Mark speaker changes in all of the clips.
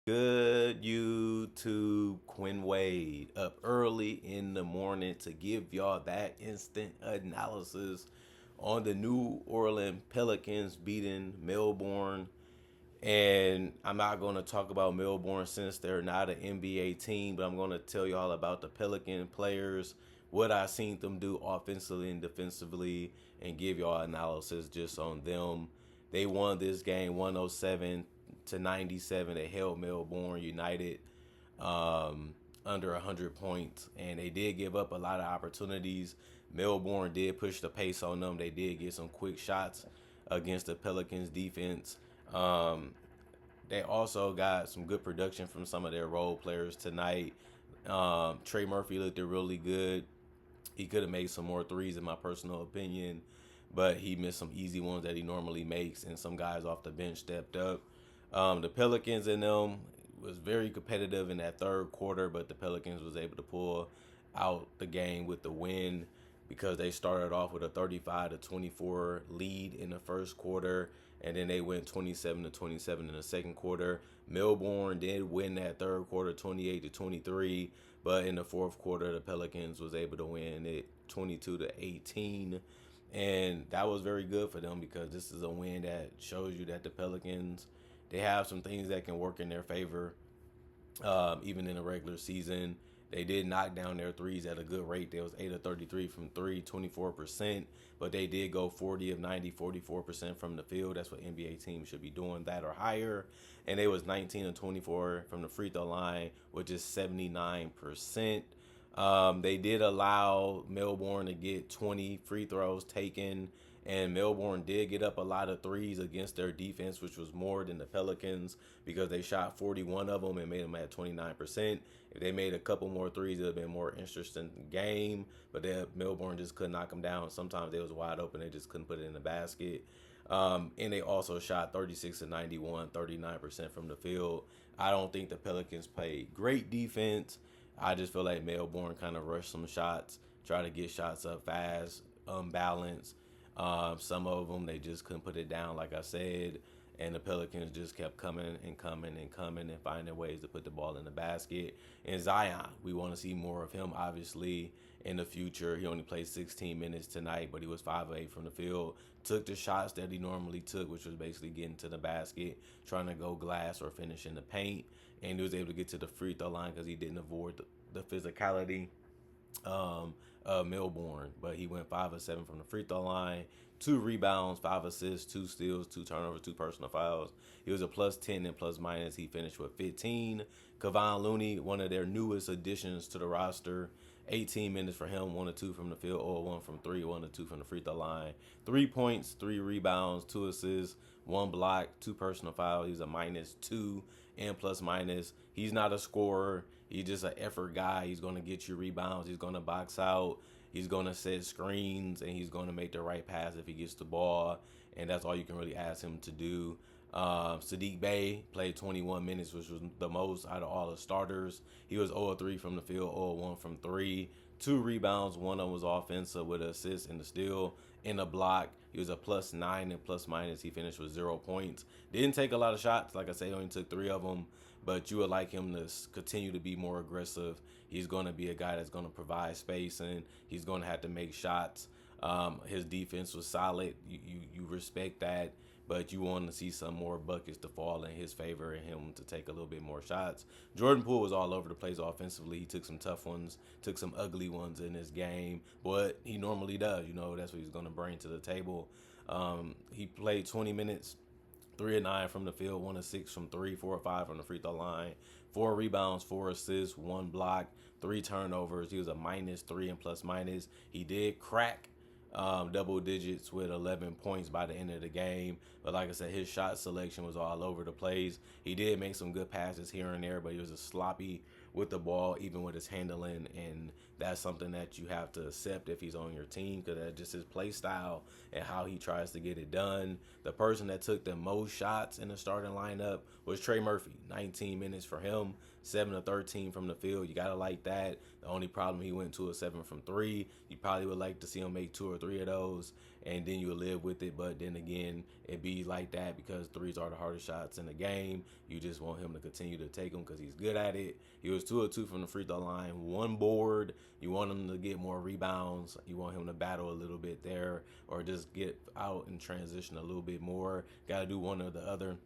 Speaker 1: Good YouTube, Quinn Wade up early in the morning to give y'all that instant analysis on the New Orleans Pelicans beating Melbourne. And I'm not going to talk about Melbourne since they're not an NBA team, but I'm going to tell y'all about the Pelican players, what I seen them do offensively and defensively, and give y'all analysis just on them. They won this game 107 to 97. They held Melbourne United under 100 points, and they did give up a lot of opportunities. Melbourne did push the pace on them. They did get some quick shots against the Pelicans defense. Um, they also got some good production from some of their role players tonight. Trey Murphy looked really good. He could have made some more threes, in my personal opinion, but he missed some easy ones that he normally makes, and some guys off the bench stepped up. The Pelicans in them was very competitive in that third quarter, but the Pelicans was able to pull out the game with the win because they started off with a 35-24 lead in the first quarter, and then they went 27-27 in the second quarter. Melbourne did win that third quarter 28-23, but in the fourth quarter the Pelicans was able to win it 22-18. And that was very good for them because this is a win that shows you that the Pelicans, they have some things that can work in their favor, even in the regular season. They did knock down their threes at a good rate. They was 8 of 33 from three, 24%, but they did go 40 of 90, 44% from the field. That's what NBA teams should be doing, that or higher. And they was 19 of 24 from the free throw line, which is 79%. They did allow Melbourne to get 20 free throws taken, and Melbourne did get up a lot of threes against their defense, which was more than the Pelicans because they shot 41 of them and made them at 29%. If they made a couple more threes, it would have been a more interesting game, but Melbourne just couldn't knock them down. Sometimes they was wide open, they just couldn't put it in the basket. And they also shot 36 to 91, 39% from the field. I don't think the Pelicans played great defense. I just feel like Melbourne kind of rushed some shots, try to get shots up fast, unbalanced. Some of them they just couldn't put it down, like I said, and the Pelicans just kept coming and coming and coming and finding ways to put the ball in the basket. And Zion, we want to see more of him, obviously, in the future. He only played 16 minutes tonight, but he was 5 of 8 from the field. Took the shots that he normally took, which was basically getting to the basket, trying to go glass or finish in the paint. And he was able to get to the free throw line because he didn't avoid the physicality Melbourne. But he went 5 of 7 from the free throw line, 2 rebounds, 5 assists, 2 steals, 2 turnovers, 2 personal fouls. He was a plus 10 and plus minus. He finished with 15. Kevon Looney, one of their newest additions to the roster, 18 minutes for him, 1 or 2 from the field, or 1 from 3, 1 or 2 from the free throw line. 3 points, 3 rebounds, 2 assists, 1 block, 2 personal fouls. He's a minus 2 and plus minus. He's not a scorer. He's just an effort guy. He's going to get you rebounds. He's going to box out. He's going to set screens, and he's going to make the right pass if he gets the ball. And that's all you can really ask him to do. Sadiq Bey played 21 minutes, which was the most out of all the starters. He was 0 3 from the field, 0 1 from 3. 2 rebounds, 1 of them was offensive with an assist and a steal and a block. He was a plus 9 and plus minus. He finished with 0 points. Didn't take a lot of shots. Like I say, he only took 3 of them. But you would like him to continue to be more aggressive. He's going to be a guy that's going to provide space, and he's going to have to make shots. His defense was solid. You respect that, but you want to see some more buckets to fall in his favor and him to take a little bit more shots. Jordan Poole was all over the place offensively. He took some tough ones, took some ugly ones in this game, but he normally does. That's what he's going to bring to the table. He played 20 minutes. 3 of 9 from the field, 1 of 6 from 3, 4 or 5 from the free throw line, 4 rebounds, 4 assists, 1 block, 3 turnovers. He was a minus 3 and plus minus. He did crack double digits with 11 points by the end of the game. But like I said, his shot selection was all over the place. He did make some good passes here and there, but he was a sloppy with the ball, even with his handling, and that's something that you have to accept if he's on your team, because that's just his play style and how he tries to get it done. The person that took the most shots in the starting lineup was Trey Murphy. 19 minutes for him, 7 of 13 from the field. You gotta like that. The only problem, he went 2 of 7 from 3. You probably would like to see him make 2 or 3 of those. and then you'll live with it. But then again, it be like that because threes are the hardest shots in the game. You just want him to continue to take them because he's good at it. He was 2 of 2 from the free throw line, one board. You want him to get more rebounds. You want him to battle a little bit there, or just get out and transition a little bit more. Got to do one or the other.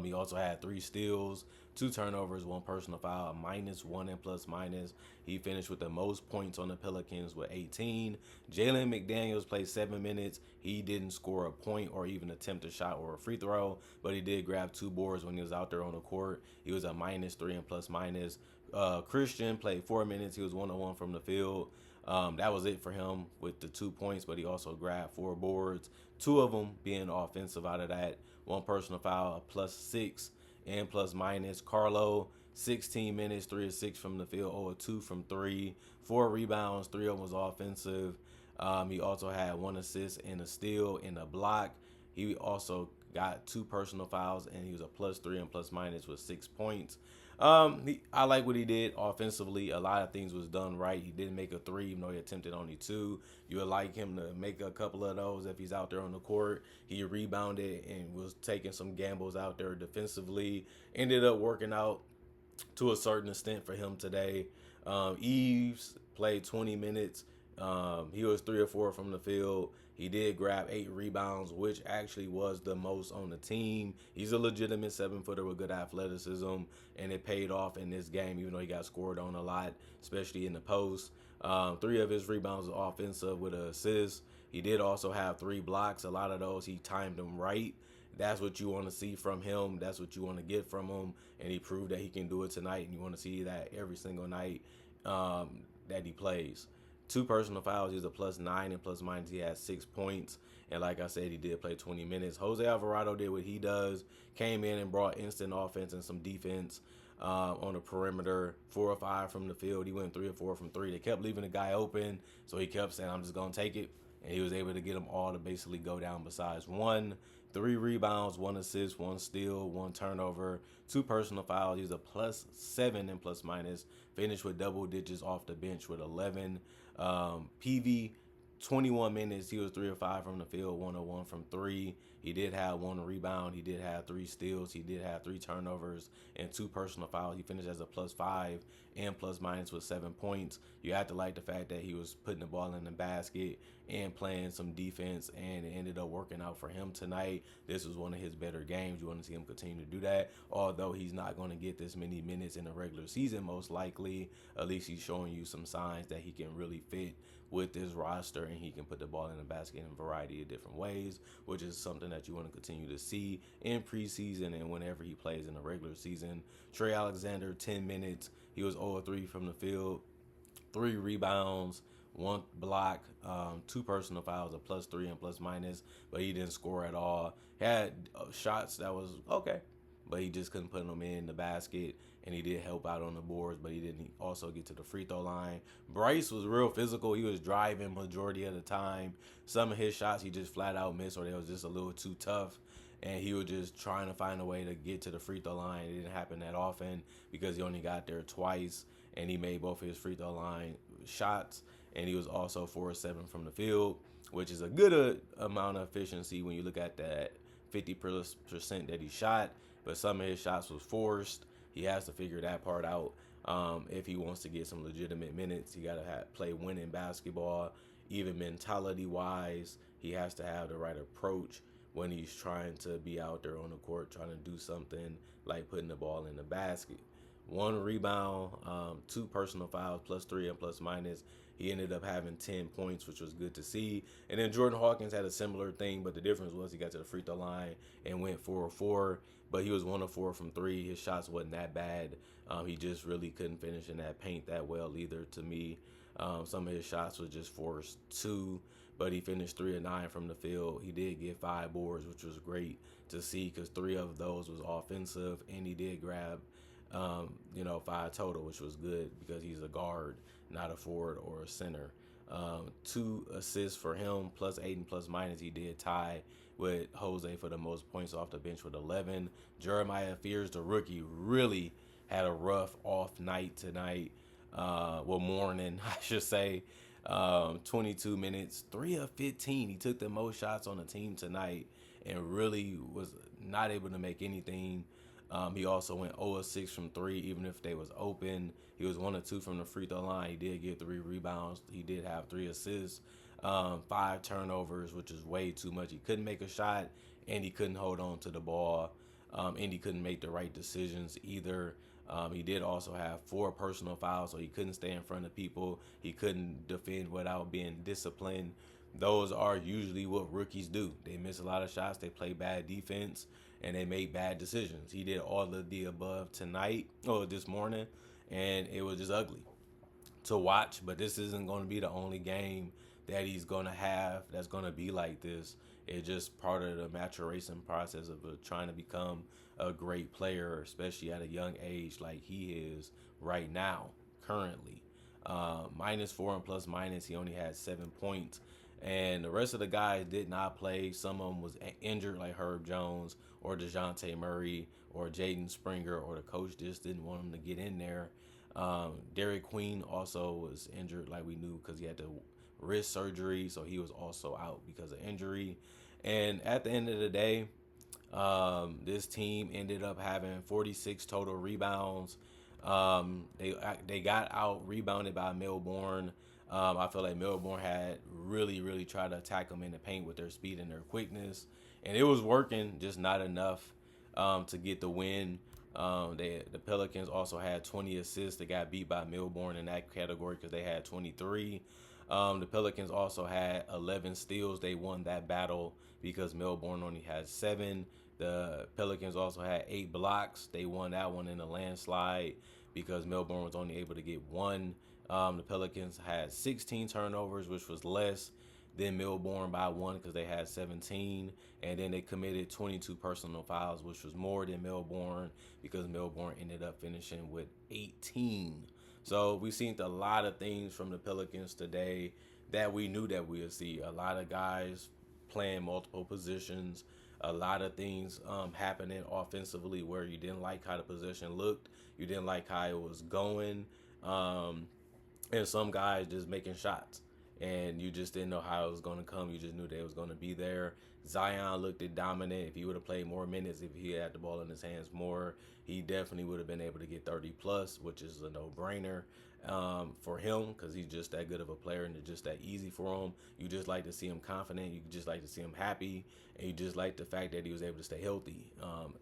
Speaker 1: He also had 3 steals, 2 turnovers, 1 personal foul, -1 and plus minus. He finished with the most points on the Pelicans with 18. Jalen McDaniels played 7 minutes. He didn't score a point or even attempt a shot or a free throw, but he did grab 2 boards when he was out there on the court. He was a -3 and plus minus. Christian played 4 minutes. He was 1-1 from the field. That was it for him with the 2 points, but he also grabbed 4 boards, 2 of them being offensive out of that. 1 personal foul, a +6 and plus minus. Carlo, 16 minutes, 3 of 6 from the field, 0 of 2 from 3, 4 rebounds, 3 of them was offensive. He also had 1 assist and a steal and a block. He also got 2 personal fouls, and he was a +3 and plus minus with 6 points. I like what he did offensively. A lot of things was done right. He didn't make a 3, even though he attempted only 2. You would like him to make a couple of those if he's out there on the court. He rebounded and was taking some gambles out there defensively. Ended up working out to a certain extent for him today. Eves played 20 minutes. He was 3 or 4 from the field. He did grab 8 rebounds, which actually was the most on the team. He's a legitimate 7-footer with good athleticism, and it paid off in this game, even though he got scored on a lot, especially in the post. 3 of his rebounds were offensive with an assist. He did also have 3 blocks. A lot of those, he timed them right. That's what you want to see from him. That's what you want to get from him, and he proved that he can do it tonight, and you want to see that every single night that he plays. 2 personal fouls. He's a +9 and plus minus. He had 6 points. And like I said, he did play 20 minutes. Jose Alvarado did what he does. Came in and brought instant offense and some defense on the perimeter. 4 or 5 from the field. He went 3 or 4 from 3. They kept leaving the guy open. So he kept saying, I'm just going to take it. And he was able to get them all to basically go down besides 1. 3 rebounds, 1 assist, 1 steal, 1 turnover, 2 personal fouls. He's a +7 and plus minus. Finished with double digits off the bench with 11. PV, 21 minutes. He was 3 or 5 from the field, 1 or 1 from 3. He did have 1 rebound. He did have 3 steals. He did have 3 turnovers and 2 personal fouls. He finished as a +5 and plus minus with 7 points. You have to like the fact that he was putting the ball in the basket and playing some defense, and it ended up working out for him tonight. This was one of his better games. You want to see him continue to do that, although he's not going to get this many minutes in the regular season, most likely. At least he's showing you some signs that he can really fit with this roster, and he can put the ball in the basket in a variety of different ways, which is something that you want to continue to see in preseason and whenever he plays in the regular season. Trey Alexander, 10 minutes. He was 0 of 3 from the field, 3 rebounds, 1 block, 2 personal fouls, a +3 and plus minus, but he didn't score at all. He had shots that was okay, but he just couldn't put them in the basket, and he did help out on the boards, but he didn't also get to the free throw line. Bryce was real physical. He was driving majority of the time. Some of his shots he just flat out missed, or they was just a little too tough, and he was just trying to find a way to get to the free throw line. It didn't happen that often because he only got there twice, and he made both of his free throw line shots, and he was also 4 or 7 from the field, which is a good amount of efficiency when you look at that 50% that he shot, but some of his shots was forced. He has to figure that part out. If he wants to get some legitimate minutes, he got to play winning basketball. Even mentality-wise, he has to have the right approach when he's trying to be out there on the court, trying to do something like putting the ball in the basket. 1 rebound, 2 personal fouls, +3 and plus minus. He ended up having 10 points, which was good to see. And then Jordan Hawkins had a similar thing, but the difference was he got to the free throw line and went 4 or 4. But he was 1 of 4 from 3. His shots wasn't that bad. He just really couldn't finish in that paint that well either to me. Some of his shots was just forced too, but he finished 3 of 9 from the field. He did get 5 boards, which was great to see because 3 of those was offensive, and he did grab 5 total, which was good because he's a guard, not a forward or a center. 2 assists for him, +8 and plus minus. He did tie with Jose for the most points off the bench with 11. Jeremiah Fears, the rookie, really had a rough off night tonight. Morning, I should say. 22 minutes, 3 of 15. He took the most shots on the team tonight and really was not able to make anything. He also went 0 of 6 from 3, even if they was open. He was 1 of 2 from the free throw line. He did get 3 rebounds. He did have 3 assists, 5 turnovers, which is way too much. He couldn't make a shot, and he couldn't hold on to the ball, and he couldn't make the right decisions either. He did also have 4 personal fouls, so he couldn't stay in front of people. He couldn't defend without being disciplined. Those are usually what rookies do. They miss a lot of shots, they play bad defense, and they make bad decisions. He did all of the above tonight, or this morning, and it was just ugly to watch. But this isn't going to be the only game that he's going to have that's going to be like this. It's just part of the maturation process of trying to become a great player, especially at a young age like he is right now, currently. -4 and plus minus, he only had 7 points. And the rest of the guys did not play. Some of them was injured, like Herb Jones or DeJounte Murray or Jaden Springer, or the coach just didn't want him to get in there. Derek Queen also was injured, like we knew, because he had the wrist surgery, so he was also out because of injury. And at the end of the day, this team ended up having 46 total rebounds. They got out rebounded by Melbourne. I feel like Melbourne had really tried to attack them in the paint with their speed and their quickness, and it was working, just not enough to get the win. The Pelicans also had 20 assists. They got beat by Melbourne in that category because they had 23. The Pelicans also had 11 steals. They won that battle because Melbourne only had 7. The Pelicans also had 8 blocks. They won that one in a landslide because Melbourne was only able to get 1. The Pelicans had 16 turnovers, which was less than Melbourne by 1 because they had 17. And then they committed 22 personal fouls, which was more than Melbourne because Melbourne ended up finishing with 18. So we've seen a lot of things from the Pelicans today that we knew that we would see. A lot of guys playing multiple positions, a lot of things happening offensively where you didn't like how the position looked, you didn't like how it was going, and some guys just making shots. And you just didn't know how it was going to come. You just knew that it was going to be there. Zion looked dominant. If he would have played more minutes, if he had the ball in his hands more, he definitely would have been able to get 30 plus, which is a no-brainer for him because he's just that good of a player and it's just that easy for him. You just like to see him confident. You just like to see him happy. And you just like the fact that he was able to stay healthy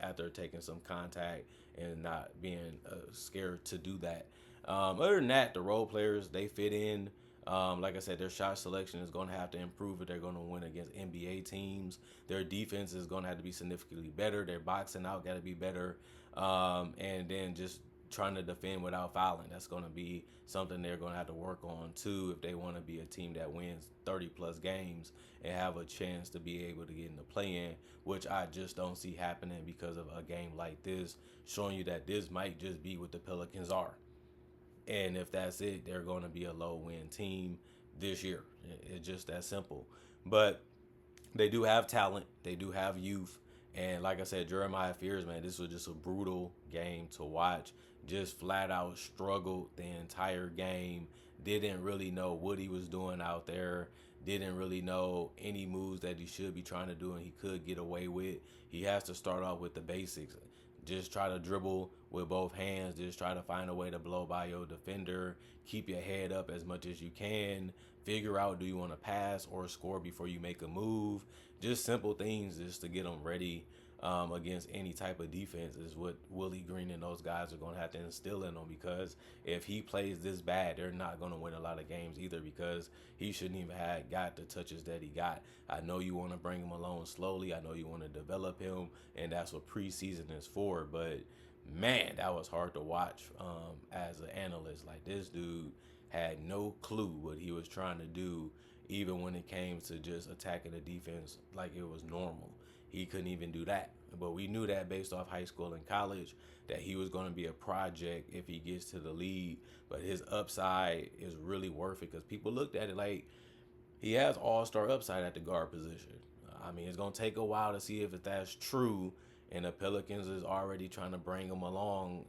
Speaker 1: after taking some contact and not being scared to do that. Other than that, the role players, they fit in. Like I said, their shot selection is going to have to improve if they're going to win against NBA teams. Their defense is going to have to be significantly better. Their boxing out got to be better. And then just trying to defend without fouling. That's going to be something they're going to have to work on too if they want to be a team that wins 30 plus games and have a chance to be able to get in the play-in, which I just don't see happening because of a game like this, showing you that this might just be what the Pelicans are. And if that's it, they're going to be a low-win team this year. It's just that simple. But they do have talent. They do have youth. And like I said, Jeremiah Fears, man, this was just a brutal game to watch. Just flat out struggled the entire game. Didn't really know what he was doing out there. Didn't really know any moves that he should be trying to do and he could get away with. He has to start off with the basics. Just try to dribble with both hands. Just try to find a way to blow by your defender. Keep your head up as much as you can. Figure out, do you want to pass or score before you make a move? Just simple things just to get them ready against any type of defense is what Willie Green and those guys are going to have to instill in them, because if he plays this bad, they're not going to win a lot of games either, because he shouldn't even have got the touches that he got. I know you want to bring him along slowly. I know you want to develop him, and that's what preseason is for. But man, that was hard to watch as an analyst. Like, this dude had no clue what he was trying to do, even when it came to just attacking the defense like it was normal. He couldn't even do that. But we knew that based off high school and college, that he was going to be a project if he gets to the league. But his upside is really worth it, because people looked at it like he has all-star upside at the guard position. I mean, it's going to take a while to see if that's true, and the Pelicans is already trying to bring him along,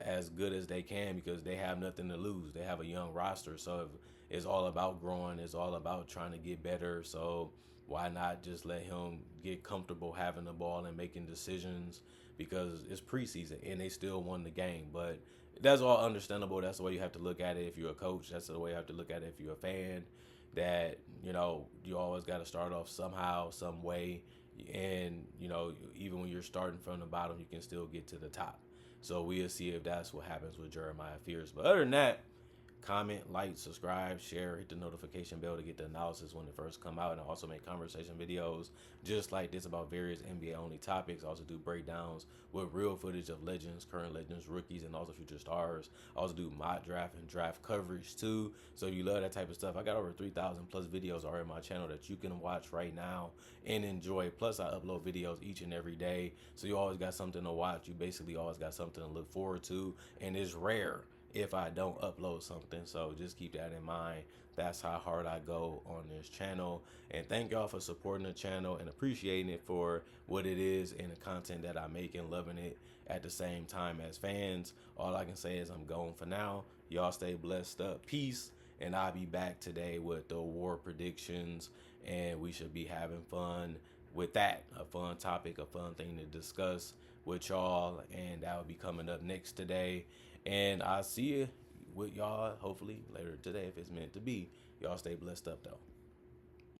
Speaker 1: as good as they can because they have nothing to lose. They have a young roster, so it's all about growing. It's all about trying to get better. So why not just let him get comfortable having the ball and making decisions because it's preseason and they still won the game. But that's all understandable. That's the way you have to look at it if you're a coach. That's the way you have to look at it if you're a fan. That you always got to start off somehow, some way, and even when you're starting from the bottom, you can still get to the top. So we'll see if that's what happens with Jeremiah Fears. But other than that, comment, like, subscribe, share, hit the notification bell to get the analysis when it first come out, and I also make conversation videos just like this about various NBA only topics. I also do breakdowns with real footage of legends, current legends, rookies, and also future stars. I also do mock draft and draft coverage too. So if you love that type of stuff, I got over 3,000 plus videos already on my channel that you can watch right now and enjoy. Plus I upload videos each and every day, so you always got something to watch. You basically always got something to look forward to, and it's rare if I don't upload something. So just keep that in mind. That's how hard I go on this channel. And thank y'all for supporting the channel and appreciating it for what it is and the content that I make and loving it at the same time as fans. All I can say is I'm going for now. Y'all stay blessed up. Peace. And I'll be back today with the award predictions, and we should be having fun with that. A fun topic, a fun thing to discuss with y'all, and that will be coming up next today. And I'll see you with y'all hopefully later today if it's meant to be. Y'all stay blessed up though.